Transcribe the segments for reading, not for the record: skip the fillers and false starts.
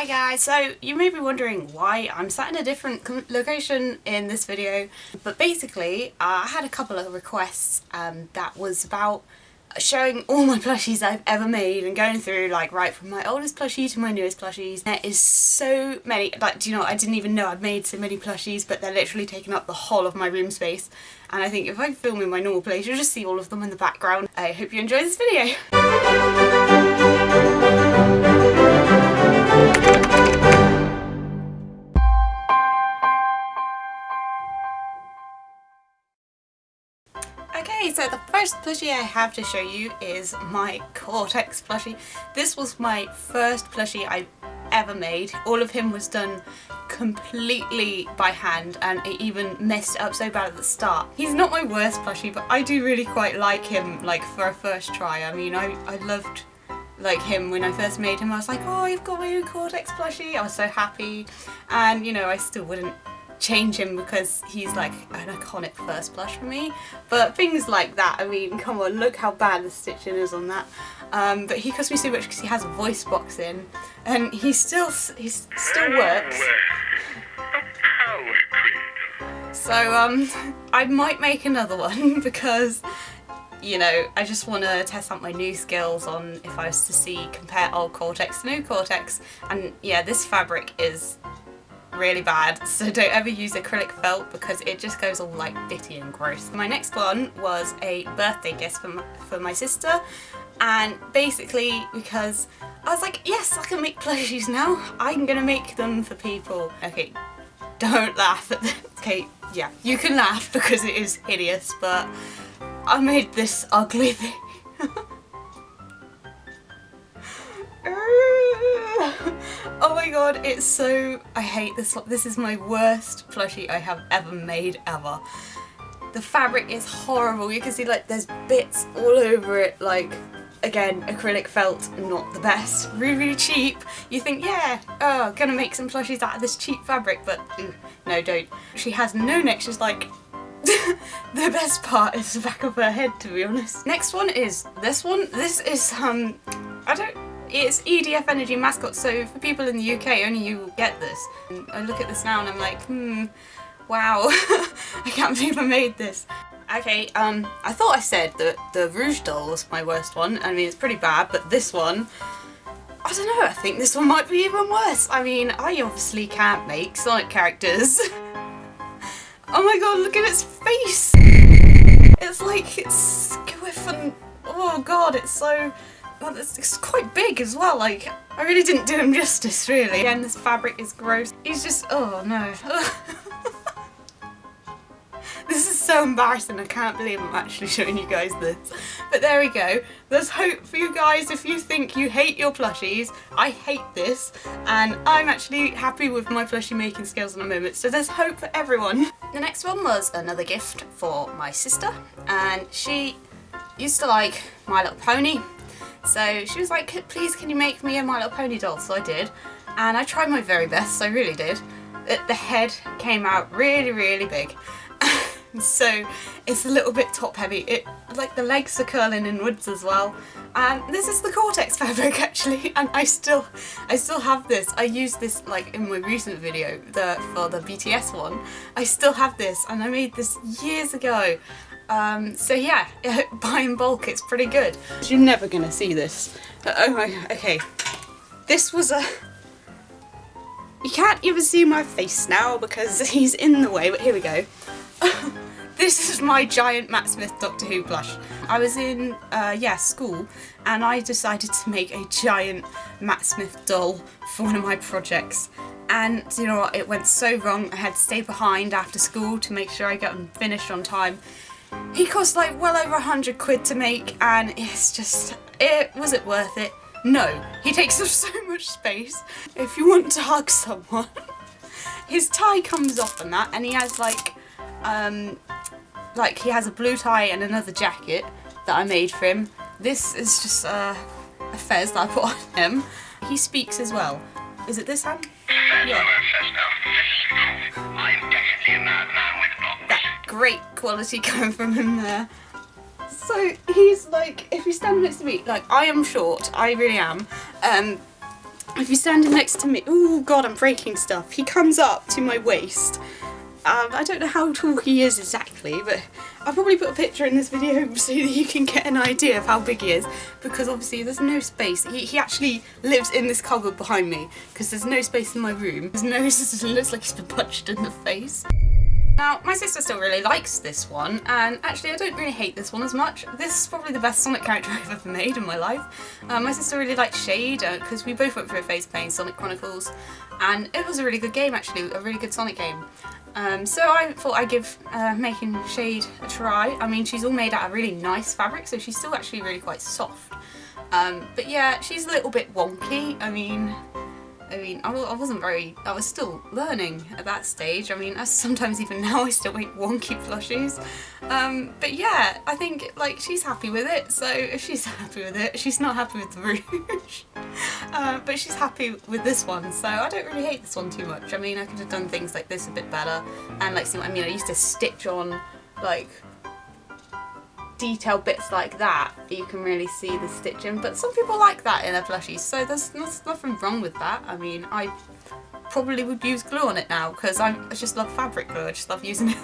Hi guys, so you may be wondering why I'm sat in a different location in this video, but basically I had a couple of requests that was about showing all my plushies I've ever made and going through like right from my oldest plushie to my newest plushies. There is so many, like, do you know, I didn't even know I'd made so many plushies, but they're literally taking up the whole of my room space, and I think if I film in my normal place you'll just see all of them in the background. I hope you enjoy this video. Okay, so the first plushie I have to show you is my Cortex plushie. This was my first plushie I ever made. All of him was done completely by hand, and it even messed up so bad at the start. He's not my worst plushie, but I do really quite like him, like, for a first try. I mean, I loved like him when I first made him. I was like, oh, you've got my new Cortex plushie. I was so happy, and you know, I still wouldn't change him because he's like an iconic first plush for me, but things like that, I mean, come on, look how bad the stitching is on that. But he cost me so much because he has a voice box in, and he still works. So I might make another one because, you know, I just want to test out my new skills on if I was to compare old Cortex to new Cortex, and yeah, this fabric is really bad, so don't ever use acrylic felt because it just goes all like bitty and gross. My next one was a birthday gift for my sister, and basically because I was like, yes, I can make plushies now, I'm gonna make them for people. Okay, don't laugh at this. Okay, yeah, you can laugh because it is hideous, but I made this ugly thing. Oh my god, it's so... I hate this. This is my worst plushie I have ever made, ever. The fabric is horrible. You can see like there's bits all over it, like, again, acrylic felt, not the best. Really, really cheap. You think, yeah, oh, gonna make some plushies out of this cheap fabric, but no, don't. She has no neck, she's like... The best part is the back of her head, to be honest. Next one is this one. This is, it's EDF Energy mascot, so for people in the UK, only you will get this. And I look at this now and I'm like, wow, I can't believe I made this. Okay, I thought I said that the Rouge doll was my worst one. I mean, it's pretty bad, but this one, I don't know, I think this one might be even worse. I mean, I obviously can't make Sonic characters. Oh my god, look at its face! It's like, it's squiff and, oh god, it's so... Well, it's quite big as well, like, I really didn't do him justice, really. Again, this fabric is gross. He's just, oh no. This is so embarrassing, I can't believe I'm actually showing you guys this. But there we go. There's hope for you guys if you think you hate your plushies. I hate this, and I'm actually happy with my plushie making skills in a moment, so there's hope for everyone. The next one was another gift for my sister, and she used to like My Little Pony. So she was like, please can you make me a My Little Pony doll? So I did, and I tried my very best, I really did. The head came out really, really big. So it's a little bit top heavy. Like the legs are curling inwards as well. And this is the Cortex fabric actually, and I still have this. I used this like in my recent video, for the BTS one. I still have this, and I made this years ago. So yeah, buy in bulk, it's pretty good. You're never gonna see this. Oh my god, okay. This was a... You can't even see my face now because he's in the way, but here we go. This is my giant Matt Smith Doctor Who plush. I was in, school, and I decided to make a giant Matt Smith doll for one of my projects. And you know what, it went so wrong. I had to stay behind after school to make sure I got them finished on time. He cost like well over 100 quid to make, and it's just, was it worth it? No. He takes up so much space. If you want to hug someone, his tie comes off and that, and he has like he has a blue tie and another jacket that I made for him. This is just a fez that I put on him. He speaks as well. Is it this hand? Yeah. I'm definitely a madman with blocks. That great quality coming from him there. So he's like, if you stand next to me, like I am short, I really am. if he's standing next to me, oh god, I'm breaking stuff. He comes up to my waist. I don't know how tall he is exactly, but I'll probably put a picture in this video so that you can get an idea of how big he is, because obviously there's no space. He actually lives in this cupboard behind me because there's no space in my room. His nose looks like he's been punched in the face. Now, my sister still really likes this one, and actually I don't really hate this one as much. This is probably the best Sonic character I've ever made in my life. My sister really likes Shade, because we both went through a phase playing Sonic Chronicles, and it was a really good game actually, a really good Sonic game. So I thought I'd give making Shade a try. I mean, she's all made out of really nice fabric, so she's still actually really quite soft. But yeah, she's a little bit wonky. I mean, I was still learning at that stage. I mean, sometimes even now I still make wonky plushies. But yeah, I think like she's happy with it, so if she's happy with it, she's not happy with the rouge. But she's happy with this one, so I don't really hate this one too much. I mean, I could have done things like this a bit better, and like, see what I mean, I used to stitch on like detailed bits like that, you can really see the stitching, but some people like that in their plushies, so there's nothing wrong with that. I mean, I probably would use glue on it now because I just love fabric glue, I just love using it.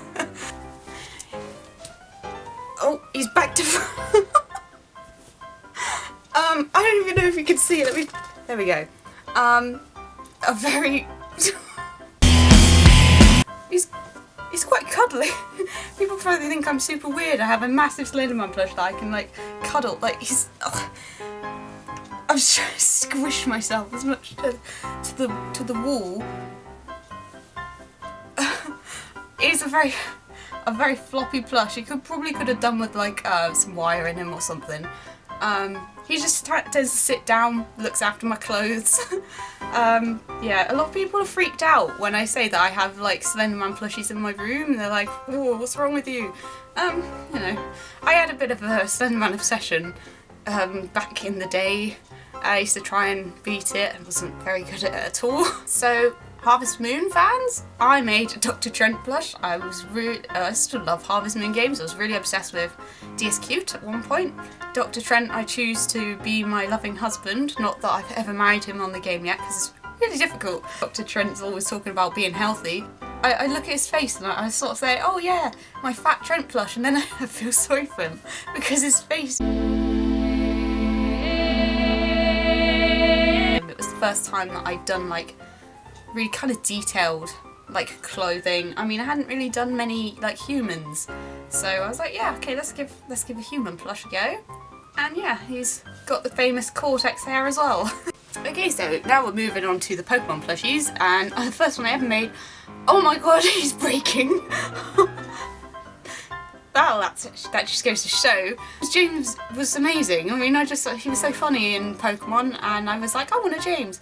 Oh, he's back to I don't even know if you can see it, there we go. A very he's quite cuddly. People probably think I'm super weird. I have a massive Slenderman plush that I can like cuddle. Like he's, I'm just trying to squish myself as much to the wall. He's a very floppy plush. He probably could have done with like some wire in him or something. He just tends to sit down, looks after my clothes. Yeah, a lot of people are freaked out when I say that I have like Slenderman plushies in my room. They're like, "Oh, what's wrong with you?" You know, I had a bit of a Slenderman obsession back in the day. I used to try and beat it and wasn't very good at it at all. So, Harvest Moon fans, I made a Dr. Trent plush. I still love Harvest Moon games. I was really obsessed with DS Cute at one point. Dr. Trent, I choose to be my loving husband. Not that I've ever married him on the game yet, because it's really difficult. Dr. Trent's always talking about being healthy. I look at his face and I sort of say, oh yeah, my fat Trent plush, and then I feel sorry for him because his face. It was the first time that I'd done like really kind of detailed like clothing. I mean, I hadn't really done many like humans, so I was like, yeah, okay, let's give a human plush a go. And yeah, he's got the famous Cortex hair as well. Okay, so now we're moving on to the Pokemon plushies, and the first one I ever made, oh my god, he's breaking. Well, that just goes to show. James was amazing. I mean, he was so funny in Pokemon, and I was like, I want a James.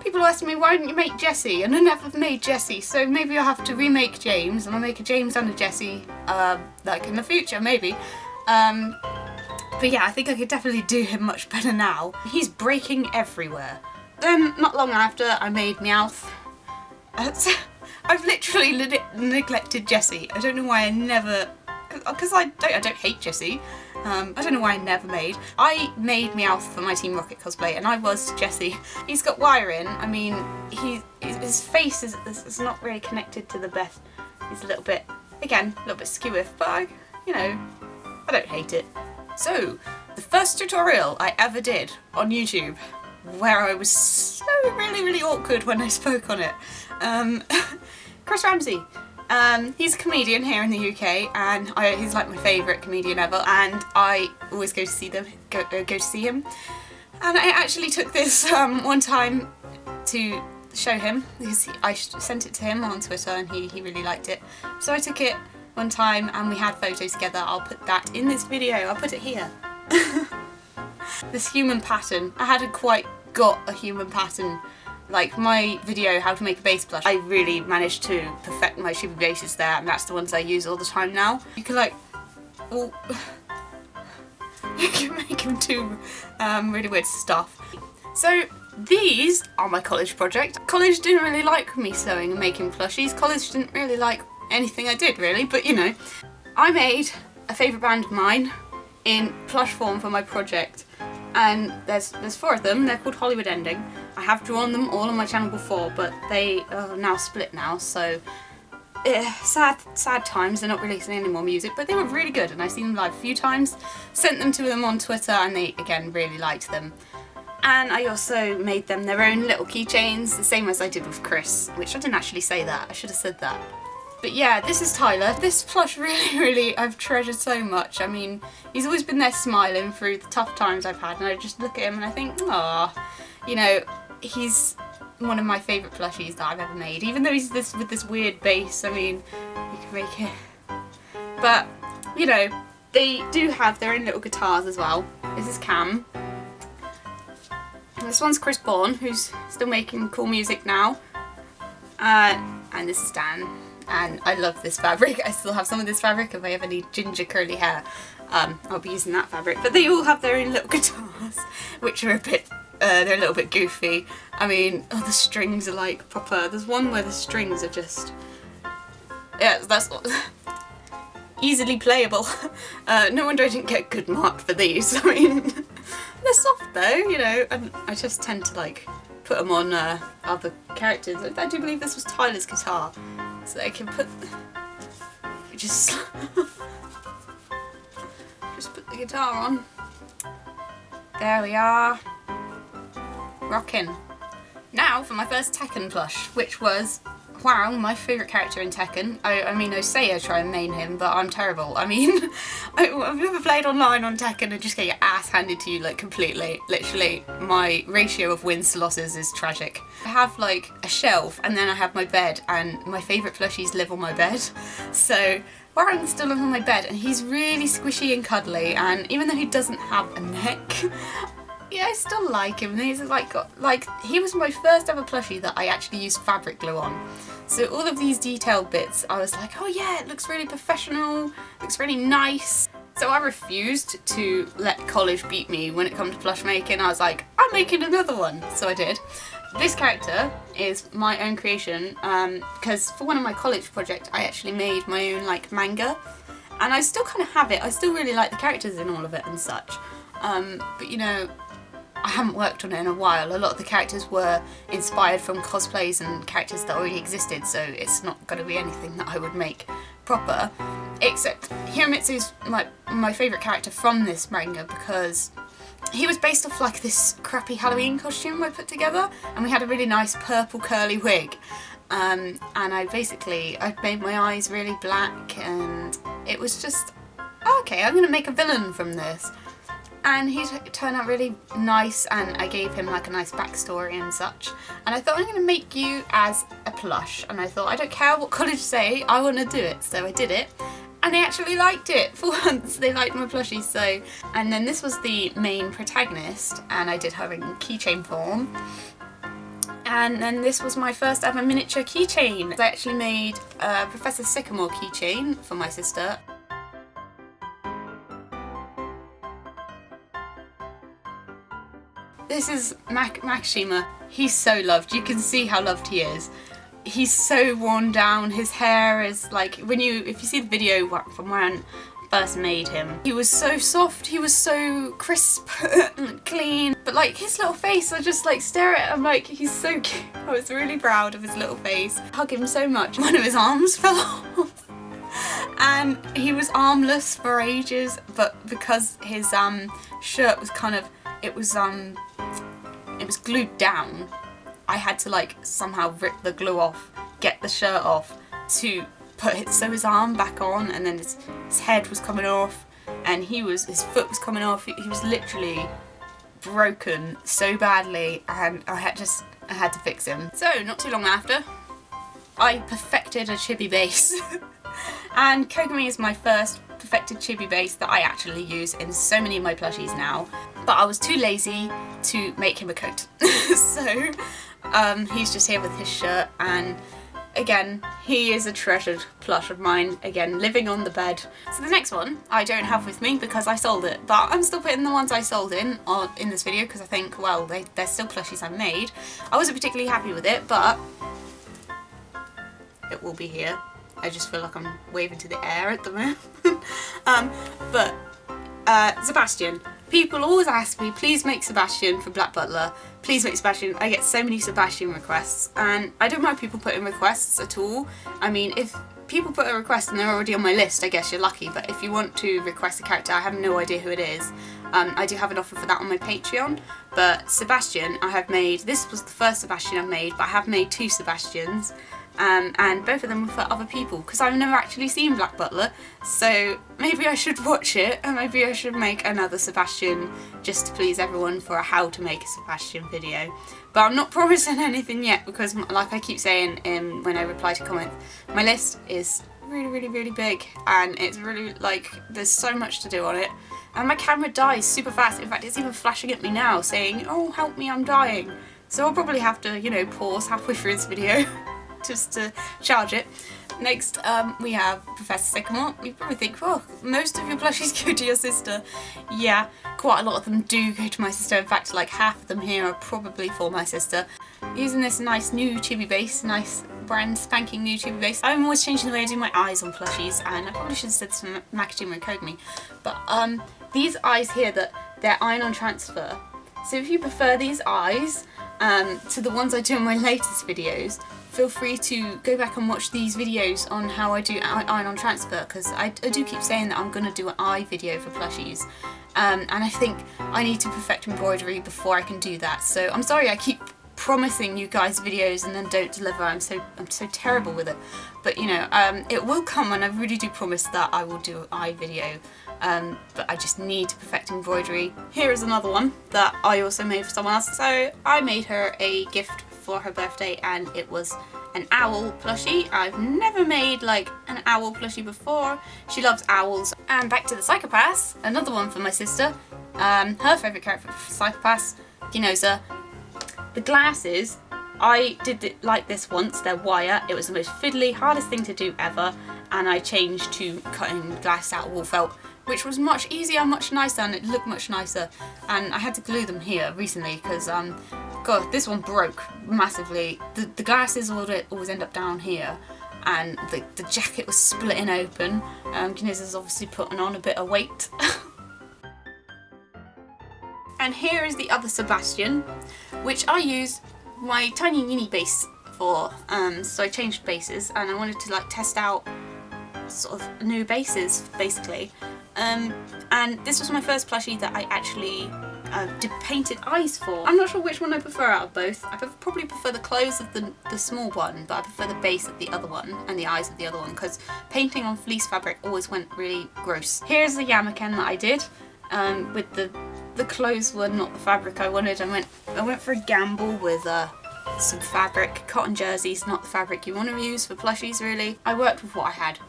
People ask me, why didn't you make Jessie? And I never made Jessie, so maybe I'll have to remake James, and I'll make a James and a Jessie, like in the future, maybe. But yeah, I think I could definitely do him much better now. He's breaking everywhere. Then, not long after, I made Meowth. I've literally neglected Jessie. I don't know why I never... Because I don't hate Jessie. I don't know why I never made. I made Meowth for my Team Rocket cosplay, and I was Jessie. He's got wire in. I mean, his face is not really connected to the best. He's a little bit, again, a little bit skewiff, but you know, I don't hate it. So, the first tutorial I ever did on YouTube, where I was so really awkward when I spoke on it. Chris Ramsey. He's a comedian here in the UK, and he's like my favourite comedian ever, and I always go to see him. And I actually took this one time to show him, because I sent it to him on Twitter and he really liked it. So I took it one time and we had photos together. I'll put that in this video, I'll put it here. This human pattern, I hadn't quite got a human pattern. Like my video, how to make a base plush, I really managed to perfect my shipping bases there, and that's the ones I use all the time now. You can like, you can make them do really weird stuff. So these are my college project. College didn't really like me sewing and making plushies. College didn't really like anything I did really, but you know. I made a favourite band of mine in plush form for my project. And there's 4 of them, they're called Hollywood Ending. I I have drawn them all on my channel before, but they are now split now, so sad times. They're not releasing any more music, but they were really good, and I've seen them live a few times. Sent them to them on Twitter, and they again really liked them. And I also made them their own little keychains, the same as I did with Chris, which I didn't actually say that. I should have said that. But yeah, this is Tyler. This plush really I've treasured so much. I mean, he's always been there smiling through the tough times I've had, and I just look at him and I think, ah, you know, he's one of my favourite plushies that I've ever made. Even though he's with this weird base, I mean, you can make it. But, you know, they do have their own little guitars as well. This is Cam. This one's Chris Bourne, who's still making cool music now. And this is Dan. And I love this fabric. I still have some of this fabric. If I ever need ginger curly hair, I'll be using that fabric. But they all have their own little guitars, which are a bit, they're a little bit goofy. I mean, oh, the strings are like proper. There's one where the strings are just, yeah, that's easily playable. No wonder I didn't get a good mark for these. I mean, they're soft though, you know, and I just tend to like put them on other characters. I do believe this was Tyler's guitar. So I can put, just put the guitar on. There we are. Rockin'. Now for my first Tekken plush, which was, wow, my favourite character in Tekken. I mean, I say I try and main him, but I'm terrible. I mean, I've never played online on Tekken and just get your ass handed to you, like, completely. Literally, my ratio of wins to losses is tragic. I have, like, a shelf, and then I have my bed, and my favourite plushies live on my bed. So, Warren still lives on my bed, and he's really squishy and cuddly, and even though he doesn't have a neck, yeah, I still like him. He's like he was my first ever plushie that I actually used fabric glue on. So all of these detailed bits, I was like, oh yeah, it looks really professional, looks really nice. So I refused to let college beat me when it comes to plush making. I was like, I'm making another one. So I did. This character is my own creation because for one of my college projects, I actually made my own like manga, and I still kind of have it. I still really like the characters in all of it and such. But you know, I haven't worked on it in a while. A lot of the characters were inspired from cosplays and characters that already existed, so it's not going to be anything that I would make proper. Except Hiromitsu's my favourite character from this manga because he was based off like this crappy Halloween costume I put together, and we had a really nice purple curly wig. And I made my eyes really black, and it was just, okay, I'm going to make a villain from this. And he turned out really nice, and I gave him like a nice backstory and such. And I thought, I'm going to make you as a plush. And I thought, I don't care what college say, I want to do it. So I did it. And they actually liked it for once. They liked my plushie. So, and then this was the main protagonist, and I did her in keychain form. And then this was my first ever miniature keychain. I actually made a Professor Sycamore keychain for my sister. This is Makishima. He's so loved. You can see how loved he is. He's so worn down. His hair is like, if you see the video from when I first made him, he was so soft, he was so crisp and clean. But like his little face, I just like stare at him like he's so cute. I was really proud of his little face. I hug him so much. One of his arms fell off. And he was armless for ages, but because his shirt was kind of, it was glued down, I had to like somehow rip the glue off, get the shirt off to sew his arm back on, and then his head was coming off, and his foot was coming off. He was literally broken so badly, and I had to fix him. So not too long after, I perfected a chibi base. And Kogami is my first perfected chibi base that I actually use in so many of my plushies now. But I was too lazy to make him a coat. So he's just here with his shirt, and again, he is a treasured plush of mine, again, living on the bed. So the next one I don't have with me because I sold it, but I'm still putting the ones I sold in this video because I think, well, they're still plushies I made. I wasn't particularly happy with it, but it will be here. I just feel like I'm waving to the air at the moment. But Sebastian. People always ask me, please make Sebastian for Black Butler, please make Sebastian. I get so many Sebastian requests, and I don't mind people putting requests at all. I mean, if people put a request and they're already on my list, I guess you're lucky, but if you want to request a character, I have no idea who it is. I do have an offer for that on my Patreon, but Sebastian I have made, this was the first Sebastian I've made, but I have made 2 Sebastians. And both of them were for other people, because I've never actually seen Black Butler, so maybe I should watch it, and maybe I should make another Sebastian just to please everyone for a how to make a Sebastian video. But I'm not promising anything yet, because like I keep saying when I reply to comments, my list is really big, and it's really like, there's so much to do on it, and my camera dies super fast. In fact, it's even flashing at me now saying, oh help me, I'm dying. So I'll probably have to, you know, pause halfway through this video just to charge it. Next we have Professor Sycamore. You probably think, oh, most of your plushies go to your sister. Yeah, quite a lot of them do go to my sister. In fact, like half of them here are probably for my sister. Using this nice new chibi base, nice brand spanking new chibi base. I'm always changing the way I do my eyes on plushies, and I probably should have said this from Macadamia and Kogami, but these eyes here, that they're iron-on transfer. So if you prefer these eyes to the ones I do in my latest videos, feel free to go back and watch these videos on how I do iron-on transfer, because I do keep saying that I'm going to do an eye video for plushies, and I think I need to perfect embroidery before I can do that. So I'm sorry I keep promising you guys videos and then don't deliver. I'm so terrible with it, but you know, it will come, and I really do promise that I will do an eye video. But I just need to perfect embroidery. Here is another one that I also made for someone else. So I made her a gift for her birthday, and it was an owl plushie. I've never made like an owl plushie before. She loves owls. And back to the Psychopaths, another one for my sister. Her favourite character for Psychopaths, Ginoza. The glasses, I did it like this once, they're wire. It was the most fiddly, hardest thing to do ever, and I changed to cutting glass out of wool felt, which was much easier, much nicer, and it looked much nicer. And I had to glue them here recently because, God, this one broke massively. The glasses always end up down here, and the jacket was splitting open. Ginoza's obviously putting on a bit of weight. And here is the other Sebastian, which I use my tiny uni base for. So I changed bases, and I wanted to like test out sort of new bases basically. And this was my first plushie that I actually did painted eyes for. I'm not sure which one I prefer out of both. I probably prefer the clothes of the small one, but I prefer the base of the other one and the eyes of the other one, because painting on fleece fabric always went really gross. Here's the Yamaken that I did, with the clothes were not the fabric I wanted. I went for a gamble with some fabric. Cotton jerseys, not the fabric you want to use for plushies really. I worked with what I had,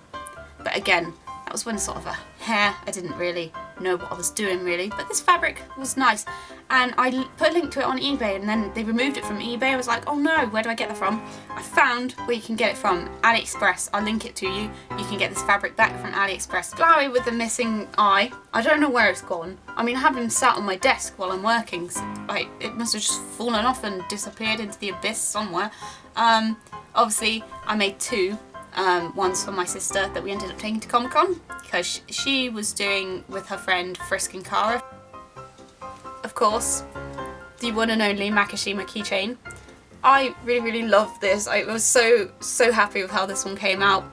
but again, that was when sort of a hair, I didn't really know what I was doing really, but this fabric was nice, and I put a link to it on eBay, and then they removed it from eBay. I was like, oh no, where do I get that from? I found where you can get it from, AliExpress. I'll link it to you. You can get this fabric back from AliExpress. Flowery with the missing eye. I don't know where it's gone. I mean, I have been sat on my desk while I'm working, so it must have just fallen off and disappeared into the abyss somewhere. Obviously, I made 2. One's for my sister that we ended up taking to Comic-Con, because she was doing with her friend Frisk and Kara. Of course, the one and only Makishima keychain. I really love this. I was so happy with how this one came out,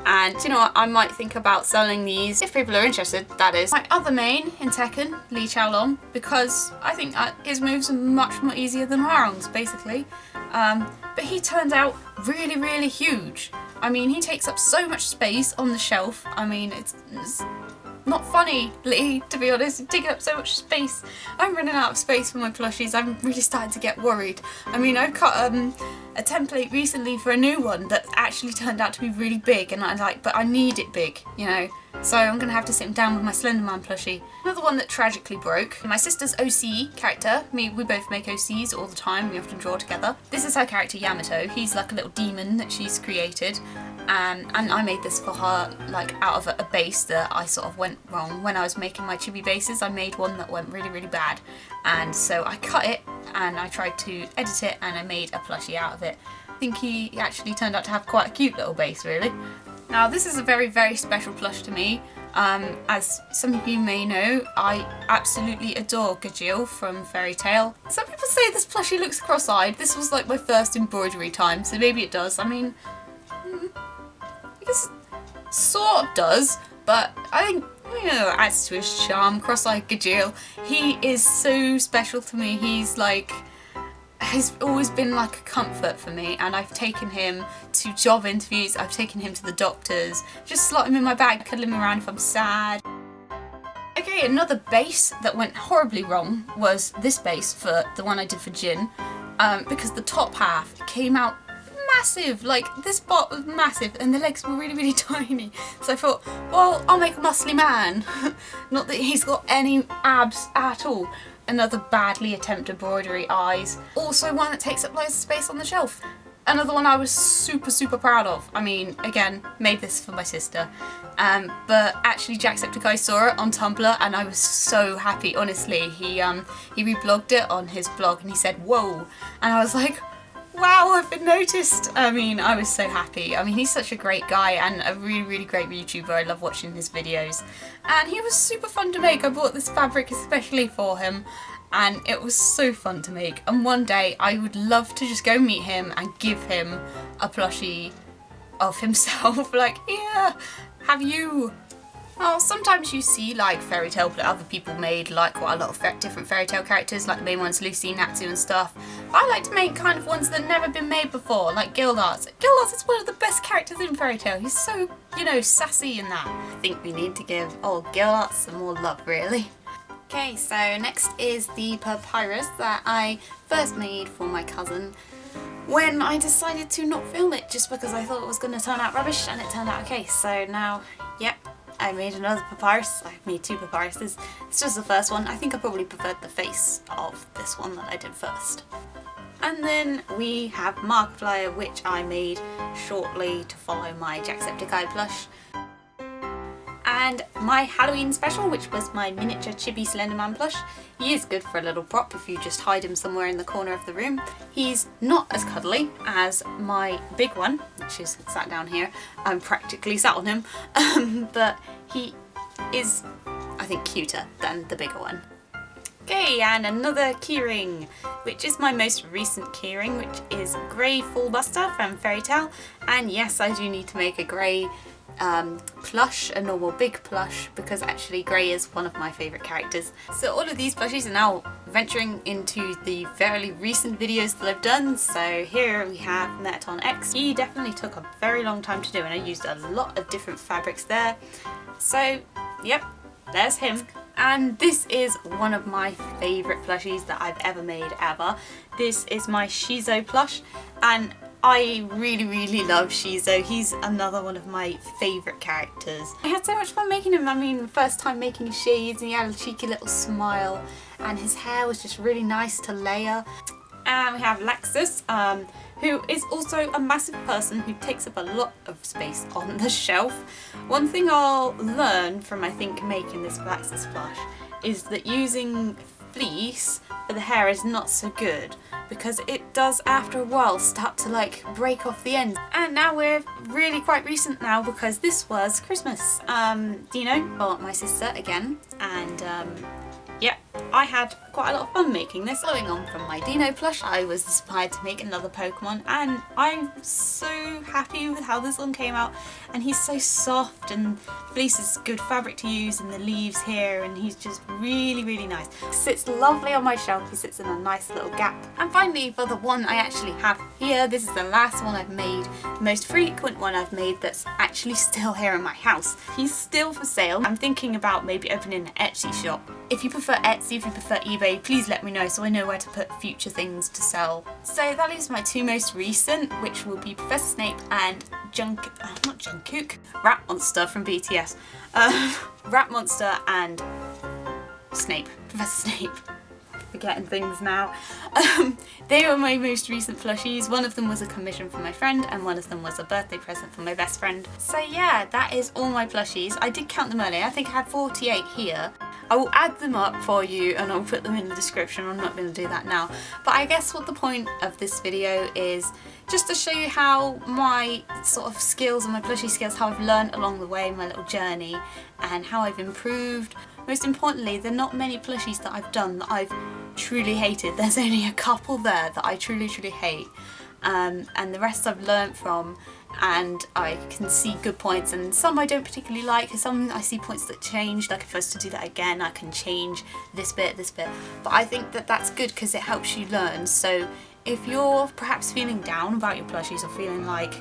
and you know what, I might think about selling these if people are interested, that is. My other main in Tekken, Lee Chaolong, because I think his moves are much more easier than Haron's basically, but he turned out really huge. I mean, he takes up so much space on the shelf. I mean, it's not funny, Lee, to be honest. You're taking up so much space. I'm running out of space for my plushies. I'm really starting to get worried. I mean, I cut a template recently for a new one that actually turned out to be really big, and but I need it big, you know. So I'm going to have to sit down with my Slenderman plushie. Another one that tragically broke. My sister's OC character. We both make OCs all the time. We often draw together. This is her character Yamato. He's like a little demon that she's created. And I made this for her like out of a base that I sort of went wrong. When I was making my chibi bases, I made one that went really bad. And so I cut it and I tried to edit it, and I made a plushie out of it. I think he actually turned out to have quite a cute little base really. Now this is a very special plush to me. As some of you may know, I absolutely adore Gajeel from Fairytale. Some people say this plushie looks cross-eyed. This was like my first embroidery time, so maybe it does. I mean, I guess it sort of does, but I think, you know, it adds to his charm. Cross-eyed Gajeel. He is so special to me. He's always been like a comfort for me, and I've taken him to job interviews, I've taken him to the doctors, just slot him in my bag, cuddle him around if I'm sad. Okay, another base that went horribly wrong was this base for the one I did for Jin, because the top half came out massive, like this bot was massive and the legs were really, really tiny. So I thought, well, I'll make a muscly man. Not that he's got any abs at all. Another badly attempted embroidery eyes. Also one that takes up loads of space on the shelf. Another one I was super, super proud of. I mean, again, made this for my sister. But actually Jacksepticeye saw it on Tumblr and I was so happy, honestly. He reblogged it on his blog and he said, whoa. And I was like, wow, I've been noticed. I mean, I was so happy. I mean, he's such a great guy and a really, really great YouTuber. I love watching his videos. And he was super fun to make. I bought this fabric especially for him and it was so fun to make. And one day I would love to just go meet him and give him a plushie of himself. Like, yeah, have you? Well, sometimes you see like Fairytale that other people made, like quite a lot of different Fairytale characters, like the main ones, Lucy, Natsu and stuff. But I like to make kind of ones that have never been made before, like Gildarts. Gildarts is one of the best characters in Fairytale. He's so, you know, sassy in that. I think we need to give old Gildarts some more love, really. Okay, so next is the papyrus that I first made for my cousin when I decided to not film it just because I thought it was going to turn out rubbish, and it turned out okay. So now, yep. I made another papyrus. I've made two papyruses. It's just the first one. I think I probably preferred the face of this one that I did first. And then we have Markiplier, which I made shortly to follow my Jacksepticeye plush. And my Halloween special, which was my miniature chibi Slenderman plush. He is good for a little prop if you just hide him somewhere in the corner of the room. He's not as cuddly as my big one, which is sat down here. I'm practically sat on him, but he is, I think, cuter than the bigger one. Okay, and another keyring, which is my most recent keyring, which is Grey Fullbuster from Fairytale. And yes, I do need to make a grey plush, a normal big plush, because actually Grey is one of my favourite characters. So all of these plushies are now venturing into the fairly recent videos that I've done. So here we have Mettaton X. He definitely took a very long time to do and I used a lot of different fabrics there. So yep, there's him. And this is one of my favourite plushies that I've ever made ever. This is my Shizo plush, and I really, really love Shizo. He's another one of my favourite characters. I had so much fun making him. I mean, first time making his shades, and he had a cheeky little smile, and his hair was just really nice to layer. And we have Laxus, who is also a massive person who takes up a lot of space on the shelf. One thing I'll learn from, I think, making this Laxus plush is that using fleece for the hair is not so good, because it does after a while start to like break off the ends. And now we're really quite recent now, because this was Christmas. Dino, well, my sister again, and yeah, I had quite a lot of fun making this. Following on from my Dino plush, I was inspired to make another Pokemon, and I'm so happy with how this one came out. And he's so soft, and fleece is good fabric to use, and the leaves here, and he's just really, really nice. Sits lovely on my shelf. He sits in a nice little gap. And finally, for the one I actually have here, this is the last one I've made, the most frequent one I've made that's actually still here in my house. He's still for sale. I'm thinking about maybe opening an Etsy shop. If you prefer Etsy, if you prefer eBay, please let me know so I know where to put future things to sell. So that leaves my two most recent, which will be Professor Snape and not Jungkook, Rat Monster from BTS. Rat Monster and Snape, Professor Snape. Forgetting things now. They were my most recent plushies. One of them was a commission from my friend, and one of them was a birthday present from my best friend. So yeah, that is all my plushies. I did count them earlier. I think I had 48 here. I will add them up for you and I'll put them in the description. I'm not going to do that now. But I guess what the point of this video is just to show you how my sort of skills and my plushie skills, how I've learned along the way, my little journey, and how I've improved. Most importantly, there are not many plushies that I've done that I've truly hated. There's only a couple there that I truly hate, and the rest I've learnt from, and I can see good points, and some I don't particularly like, and some I see points that change, like if I was to do that again I can change this bit, but I think that that's good because it helps you learn. So if you're perhaps feeling down about your plushies or feeling like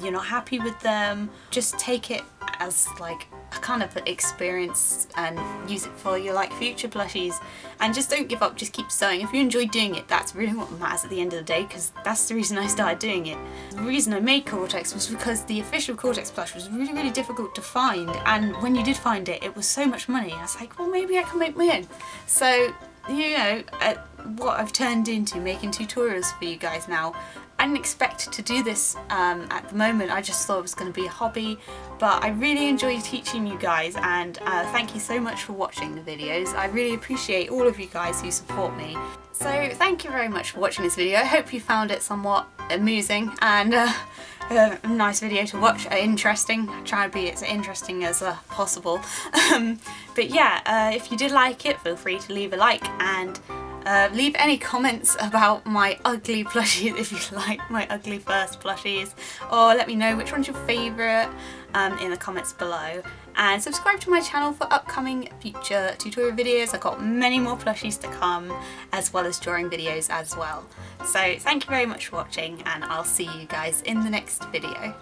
you're not happy with them, just take it as like a kind of experience and use it for your like future plushies, and just don't give up, just keep sewing. If you enjoy doing it, that's really what matters at the end of the day, because that's the reason I started doing it. The reason I made Cortex was because the official Cortex plush was really difficult to find, and when you did find it, it was so much money. I was like, well, maybe I can make my own. So, you know, what I've turned into making tutorials for you guys now. I didn't expect to do this at the moment. I just thought it was going to be a hobby, but I really enjoy teaching you guys, and thank you so much for watching the videos. I really appreciate all of you guys who support me. So thank you very much for watching this video. I hope you found it somewhat amusing and a nice video to watch, interesting. I try to be as interesting as possible. But yeah, if you did like it, feel free to leave a like, and leave any comments about my ugly plushies if you like my ugly first plushies, or let me know which one's your favourite in the comments below, and subscribe to my channel for upcoming future tutorial videos. I've got many more plushies to come, as well as drawing videos as well. So thank you very much for watching, and I'll see you guys in the next video.